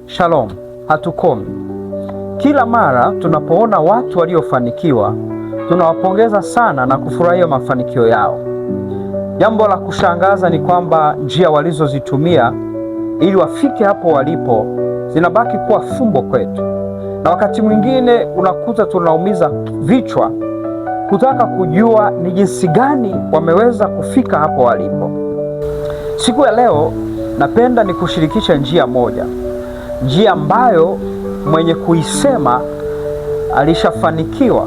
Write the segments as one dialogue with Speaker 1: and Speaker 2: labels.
Speaker 1: Shalom, hatukomi. Kila mara tunapoona watu waliofanikiwa, tunawapongeza sana na kufurahia mafanikio yao. Jambo la kushangaza ni kwamba njia walizozitumia ili wafike hapo walipo zinabaki kuwa fumbo kwetu, na wakati mwingine unakuta tunaumiza vichwa kutaka kujua ni jinsi gani wameweza kufika hapo walipo. Siku ya leo napenda nikushirikisha njia moja, njia ambayo mwenye kuisema alishafanikiwa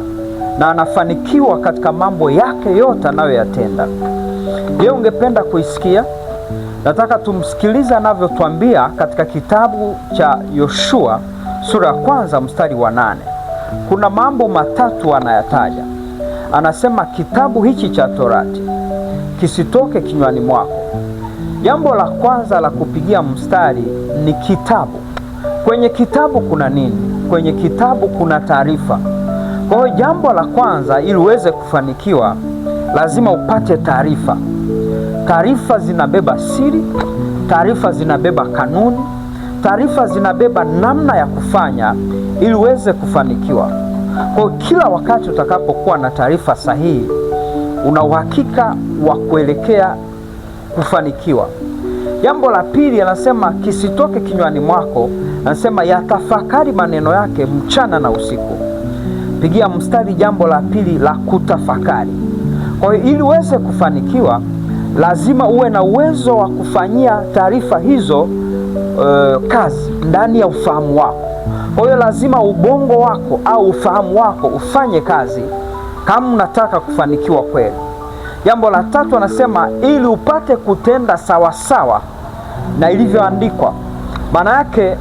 Speaker 1: na anafanikiwa katika mambo yake yote anayoyatenda. Leo ungependa kuisikia? Nataka tumsikilize anavyotuambia katika kitabu cha Yoshua sura ya 1 mstari wa 8. Kuna mambo matatu anayataja. Anasema kitabu hichi cha Torati kisitoke kinywani mwako. Jambo la kwanza la kupigia mstari ni kitabu. Kwenye kitabu kuna nini? Kwenye kitabu kuna taarifa. Kwa hiyo jambo la kwanza, ili uweze kufanikiwa, lazima upate taarifa. Taarifa zinabeba siri, taarifa zinabeba kanuni, taarifa zinabeba namna ya kufanya ili uweze kufanikiwa. Kwa hiyo kila wakati utakapokuwa na taarifa sahihi, una uhakika wa kuelekea kufanikiwa. Jambo la pili anasema kisitoke kinywani mwako, anasema yatafakari maneno yake mchana na usiku. Pigia mstari jambo la pili la kutafakari. Kwa hiyo ili uweze kufanikiwa, lazima uwe na uwezo wa kufanyia taarifa hizo kazi ndani ya ufahamu wako. Kwa hiyo lazima ubongo wako au ufahamu wako ufanye kazi kama unataka kufanikiwa kweli. Jambo la tatu anasema ili upate kutenda sawasawa na ilivyoandikwa. Maana yake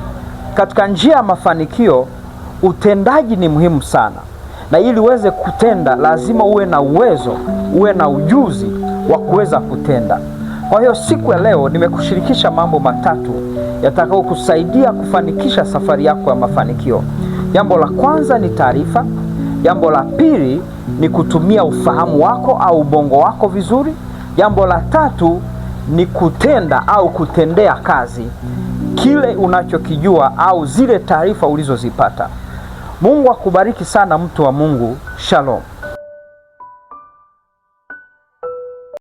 Speaker 1: katika njia ya mafanikio, utendaji ni muhimu sana, na ili uweze kutenda lazima uwe na uwezo, uwe na ujuzi wa kuweza kutenda. Kwa hiyo siku ya leo nimekushirikisha mambo matatu yatakao kusaidia kufanikisha safari yako ya mafanikio. Jambo la kwanza ni taarifa. Jambo la pili ni kutumia ufahamu wako au ubongo wako vizuri. Jambo la tatu ni kutenda au kutendea kazi kile unachokijua au zile taarifa ulizozipata. Mungu akubariki sana mtu wa Mungu. Shalom.